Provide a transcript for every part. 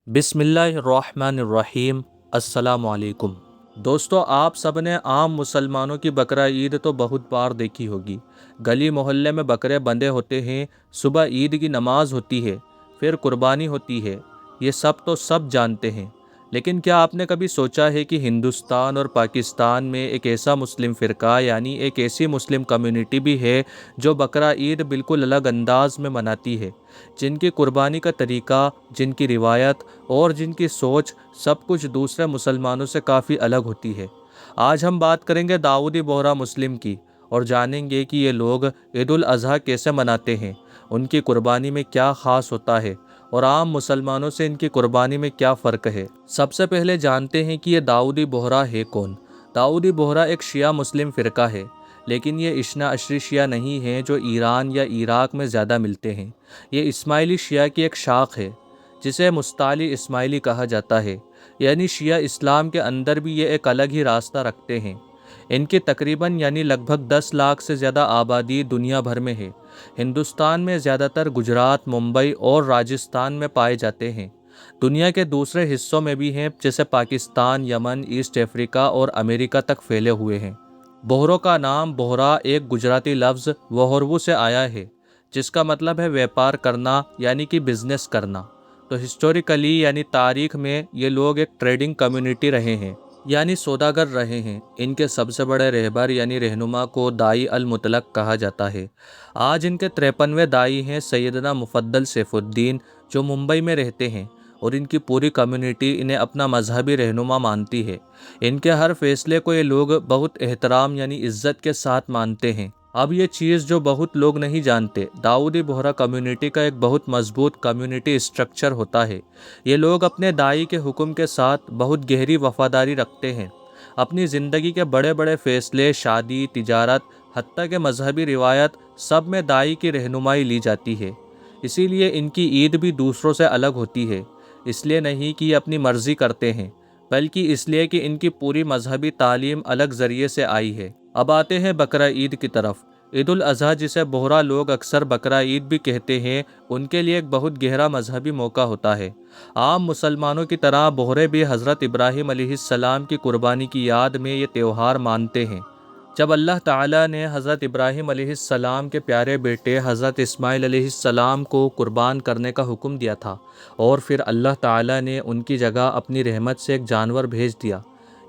बिस्मिल्लाहिर्रहमानिर्रहीम। अस्सलामु अलैकुम। दोस्तों, आप सब ने आम मुसलमानों की बकरा ईद तो बहुत बार देखी होगी। गली मोहल्ले में बकरे बंधे होते हैं, सुबह ईद की नमाज होती है, फिर कुर्बानी होती है। ये सब तो सब जानते हैं, लेकिन क्या आपने कभी सोचा है कि हिंदुस्तान और पाकिस्तान में एक ऐसा मुस्लिम फ़िरका यानी एक ऐसी मुस्लिम कम्युनिटी भी है जो बकरा ईद बिल्कुल अलग अंदाज में मनाती है, जिनकी कुर्बानी का तरीका, जिनकी रिवायत और जिनकी सोच सब कुछ दूसरे मुसलमानों से काफ़ी अलग होती है। आज हम बात करेंगे दाऊदी बोहरा मुस्लिम की और जानेंगे कि ये लोग ईद उल अज़हा कैसे मनाते हैं, उनकी कुर्बानी में क्या ख़ास होता है और आम मुसलमानों से इनकी कुर्बानी में क्या फ़र्क है। सबसे पहले जानते हैं कि ये दाऊदी बोहरा है कौन। दाऊदी बोहरा एक शिया मुस्लिम फ़िरका है, लेकिन ये इस्ना अशरी शिया नहीं है जो ईरान या इराक में ज़्यादा मिलते हैं। ये इस्माइली शिया की एक शाख है, जिसे मुस्ताली इस्माइली कहा जाता है, यानी शिया इस्लाम के अंदर भी ये एक अलग ही रास्ता रखते हैं। इनकी तकरीबन यानी लगभग 10 लाख से ज़्यादा आबादी दुनिया भर में है। हिंदुस्तान में ज़्यादातर गुजरात, मुंबई और राजस्थान में पाए जाते हैं। दुनिया के दूसरे हिस्सों में भी हैं, जैसे पाकिस्तान, यमन, ईस्ट अफ्रीका और अमेरिका तक फैले हुए हैं। बोहरों का नाम बोहरा एक गुजराती लफ्ज़ वहरवू से आया है, जिसका मतलब है व्यापार करना यानी कि बिजनेस करना। तो हिस्टोरिकली यानी तारीख में ये लोग एक ट्रेडिंग कम्युनिटी रहे हैं, यानी सौदागर रहे हैं। इनके सबसे बड़े रहबर यानी रहनुमा को दाई अल मुतलक कहा जाता है। आज इनके 53वें दाई हैं सैयदना मुफद्दल सैफुद्दीन, जो मुंबई में रहते हैं, और इनकी पूरी कम्युनिटी इन्हें अपना मजहबी रहनुमा मानती है। इनके हर फैसले को ये लोग बहुत एहतराम यानी इज्जत के साथ मानते हैं। अब ये चीज़ जो बहुत लोग नहीं जानते, दाऊदी बोहरा कम्युनिटी का एक बहुत मजबूत कम्युनिटी स्ट्रक्चर होता है। ये लोग अपने दाई के हुक्म के साथ बहुत गहरी वफादारी रखते हैं। अपनी ज़िंदगी के बड़े बड़े फैसले, शादी, तिजारत, हत्ता के मजहबी रिवायत, सब में दाई की रहनुमाई ली जाती है। इसीलिए इनकी ईद भी दूसरों से अलग होती है। इसलिए नहीं कि ये अपनी मर्ज़ी करते हैं, बल्कि इसलिए कि इनकी पूरी मजहबी तालीम अलग ज़रिए से आई है। अब आते हैं बकरा ईद की तरफ। ईद उल अज़हा, जिसे बोहरा लोग अक्सर बकरा ईद भी कहते हैं, उनके लिए एक बहुत गहरा मजहबी मौका होता है। आम मुसलमानों की तरह बोहरे भी हज़रत इब्राहीम अलैहिस्सलाम की कुर्बानी की याद में ये त्यौहार मानते हैं। जब अल्लाह ताला ने हज़रत इब्राहीम अलैहिस्सलाम के प्यारे बेटे हज़रत इस्माइल अलैहिस्सलाम को कुर्बान करने का हुक्म दिया था, और फिर अल्लाह ताला ने उनकी जगह अपनी रहमत से एक जानवर भेज दिया,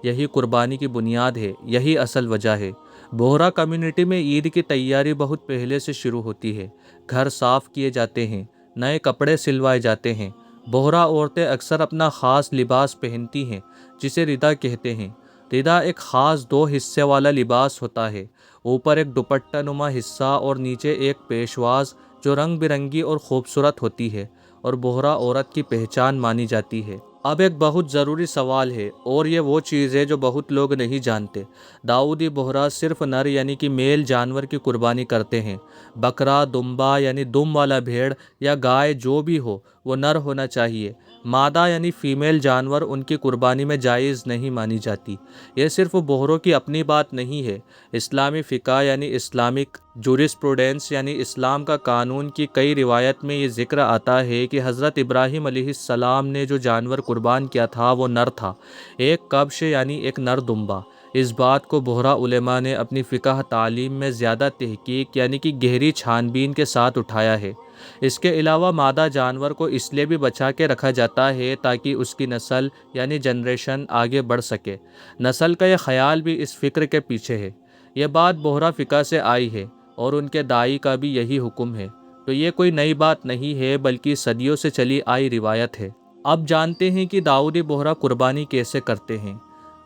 यही कुर्बानी की बुनियाद है, यही असल वजह है। बोहरा कम्युनिटी में ईद की तैयारी बहुत पहले से शुरू होती है। घर साफ़ किए जाते हैं, नए कपड़े सिलवाए जाते हैं। बोहरा औरतें अक्सर अपना ख़ास लिबास पहनती हैं, जिसे रिदा कहते हैं। रिदा एक ख़ास 2 हिस्से वाला लिबास होता है। ऊपर एक दुपट्टा नुमा हिस्सा और नीचे एक पेशवाज, जो रंग बिरंगी और ख़ूबसूरत होती है और बोहरा औरत की पहचान मानी जाती है। अब एक बहुत ज़रूरी सवाल है, और ये वो चीज़ है जो बहुत लोग नहीं जानते। दाऊदी बोहरा सिर्फ नर यानी कि मेल जानवर की कुर्बानी करते हैं। बकरा, दुम्बा यानी दुम वाला भेड़ या गाय जो भी हो, वो नर होना चाहिए। मादा यानी फ़ीमेल जानवर उनकी कुर्बानी में जायज़ नहीं मानी जाती। ये सिर्फ बोहरों की अपनी बात नहीं है। इस्लामी फ़िक़ा यानी इस्लामिक जूरिस्प्रूडेंस यानी इस्लाम का कानून की कई रिवायत में ये ज़िक्र आता है कि हज़रत इब्राहीम अलैहिस्सलाम ने जो जानवर कुर्बान किया था वो नर था, एक कब्श यानी एक नर दुम्बा। इस बात को बोहरा उलेमा ने अपनी फ़िक़ह तालीम में ज़्यादा तहकीक यानी कि गहरी छानबीन के साथ उठाया है। इसके अलावा मादा जानवर को इसलिए भी बचा के रखा जाता है ताकि उसकी नस्ल यानी जनरेशन आगे बढ़ सके। नस्ल का यह ख्याल भी इस फ़िक्र के पीछे है। यह बात बोहरा फ़िक़ा से आई है और उनके दाई का भी यही हुक्म है। तो ये कोई नई बात नहीं है, बल्कि सदियों से चली आई रिवायत है। अब जानते हैं कि दाऊदी बोहरा कुर्बानी कैसे करते हैं।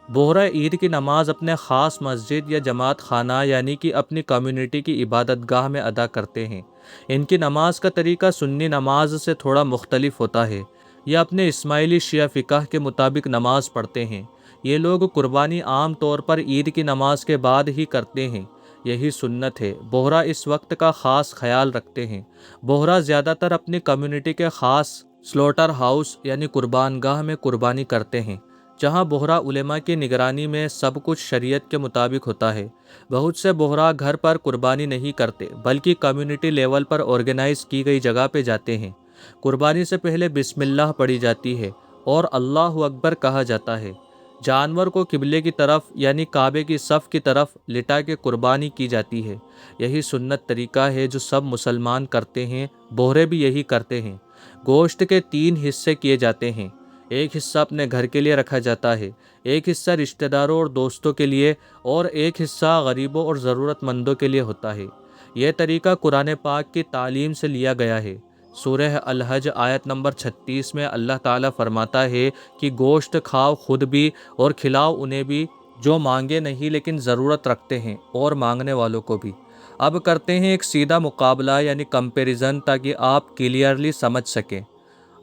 बोहरा ईद की नमाज अपने ख़ास मस्जिद या जमात खाना यानी कि अपनी कम्युनिटी की इबादत गाह में अदा करते हैं। इनकी नमाज का तरीका सुन्नी नमाज से थोड़ा मुख्तलिफ होता है। यह अपने इस्माइली शिया फ़िक़ह के मुताबिक नमाज पढ़ते हैं। ये लोग कुर्बानी आम तौर पर ईद की नमाज के बाद ही करते हैं, यही सुन्नत है। बोहरा इस वक्त का ख़ास ख्याल रखते हैं। बोहरा ज़्यादातर अपनी कम्युनिटी के ख़ास स्लॉटर हाउस यानी कुर्बान गाह में कुर्बानी करते हैं, जहां बोहरा उलेमा की निगरानी में सब कुछ शरीयत के मुताबिक होता है। बहुत से बोहरा घर पर कुर्बानी नहीं करते, बल्कि कम्युनिटी लेवल पर ऑर्गेनाइज की गई जगह पे जाते हैं। कुर्बानी से पहले बिस्मिल्लाह पढ़ी जाती है اور اللہ اکبر کہا جاتا ہے۔ جانور کو قبلے کی طرف یعنی کعبے کی صف کی طرف لٹا کے قربانی کی جاتی ہے۔ یہی سنت طریقہ ہے جو سب مسلمان کرتے ہیں، بوہرے بھی یہی کرتے ہیں۔ گوشت کے 3 حصے کیے جاتے ہیں، ایک حصہ اپنے گھر کے لیے رکھا جاتا ہے، ایک حصہ رشتہ داروں اور دوستوں کے لیے، اور ایک حصہ غریبوں اور ضرورت مندوں کے لیے ہوتا ہے۔ یہ طریقہ قرآن پاک کی تعلیم سے لیا گیا ہے۔ سورہ الحج آیت نمبر 36 میں اللہ تعالیٰ فرماتا ہے کہ گوشت کھاؤ خود بھی اور کھلاؤ انہیں بھی جو مانگے نہیں لیکن ضرورت رکھتے ہیں، اور مانگنے والوں کو بھی۔ اب کرتے ہیں ایک سیدھا مقابلہ یعنی کمپیریزن، تاکہ آپ کلیئرلی سمجھ سکیں۔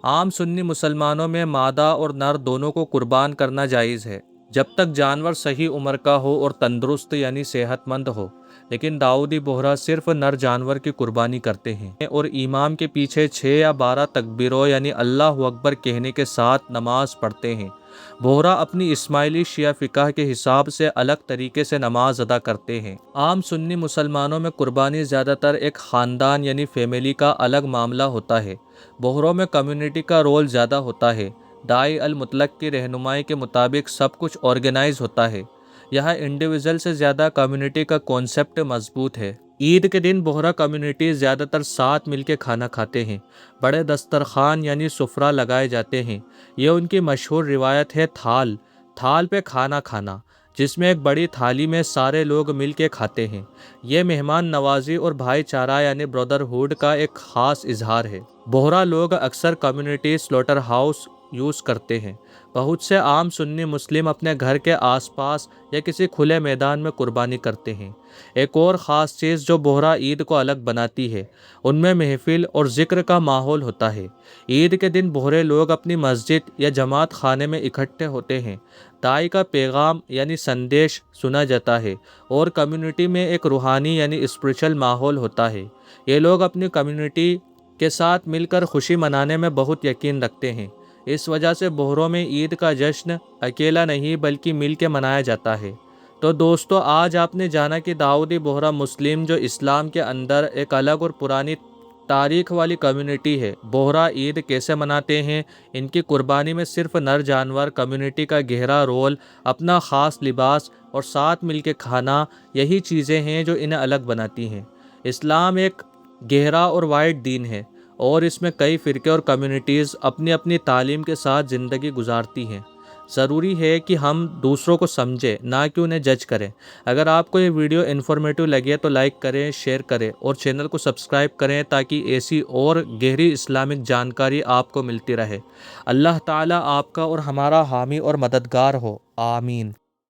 عام سنی مسلمانوں میں مادہ اور نر دونوں کو قربان کرنا جائز ہے، جب تک جانور صحیح عمر کا ہو اور تندرست یعنی صحت مند ہو، لیکن داؤدی بوہرا صرف نر جانور کی قربانی کرتے ہیں اور امام کے پیچھے 6 یا 12 تکبیروں یعنی اللہ اکبر کہنے کے ساتھ نماز پڑھتے ہیں۔ بوہرا اپنی اسماعیلی شیعہ فقہ کے حساب سے الگ طریقے سے نماز ادا کرتے ہیں۔ عام سنی مسلمانوں میں قربانی زیادہ تر ایک خاندان یعنی فیملی کا الگ معاملہ ہوتا ہے، بوہروں میں کمیونٹی کا رول زیادہ ہوتا ہے۔ داعی المطلق کی رہنمائی کے مطابق سب کچھ آرگنائز ہوتا ہے، یہاں انڈیویژل سے زیادہ کمیونٹی کا کانسیپٹ مضبوط ہے۔ عید کے دن بوہرا کمیونٹی زیادہ تر ساتھ مل کے کھانا کھاتے ہیں، بڑے دسترخوان یعنی سفرہ لگائے جاتے ہیں۔ یہ ان کی مشہور روایت ہے تھال پہ کھانا کھانا، جس میں ایک بڑی تھالی میں سارے لوگ مل کے کھاتے ہیں۔ یہ مہمان نوازی اور بھائی چارہ یعنی بردرہوڈ کا ایک خاص اظہار ہے۔ بوہرا لوگ اکثر کمیونٹی سلوٹر ہاؤس یوز کرتے ہیں۔ بہت سے عام سنی مسلم اپنے گھر کے آس پاس یا کسی کھلے میدان میں قربانی کرتے ہیں۔ ایک اور خاص چیز جو بوہرا عید کو الگ بناتی ہے، ان میں محفل اور ذکر کا ماحول ہوتا ہے۔ عید کے دن بوہرے لوگ اپنی مسجد یا جماعت خانے میں اکٹھے ہوتے ہیں، داعی کا پیغام یعنی سندیش سنا جاتا ہے، اور کمیونٹی میں ایک روحانی یعنی اسپریچول ماحول ہوتا ہے۔ یہ لوگ اپنی کمیونٹی کے ساتھ مل کر خوشی منانے میں بہت یقین رکھتے ہیں۔ اس وجہ سے بوہروں میں عید کا جشن اکیلا نہیں بلکہ مل کے منایا جاتا ہے۔ تو دوستو، آج آپ نے جانا کہ داؤدی بوہرا مسلم جو اسلام کے اندر ایک الگ اور پرانی تاریخ والی کمیونٹی ہے، بوہرا عید کیسے مناتے ہیں، ان کی قربانی میں صرف نر جانور، کمیونٹی کا گہرا رول، اپنا خاص لباس اور ساتھ مل کے کھانا، یہی چیزیں ہیں جو انہیں الگ بناتی ہیں۔ اسلام ایک گہرا اور وائڈ دین ہے، اور اس میں کئی فرقے اور کمیونٹیز اپنی اپنی تعلیم کے ساتھ زندگی گزارتی ہیں۔ ضروری ہے کہ ہم دوسروں کو سمجھیں، نہ کہ انہیں جج کریں۔ اگر آپ کو یہ ویڈیو انفارمیٹیو لگے تو لائک کریں، شیئر کریں اور چینل کو سبسکرائب کریں تاکہ ایسی اور گہری اسلامک جانکاری آپ کو ملتی رہے۔ اللہ تعالیٰ آپ کا اور ہمارا حامی اور مددگار ہو، آمین۔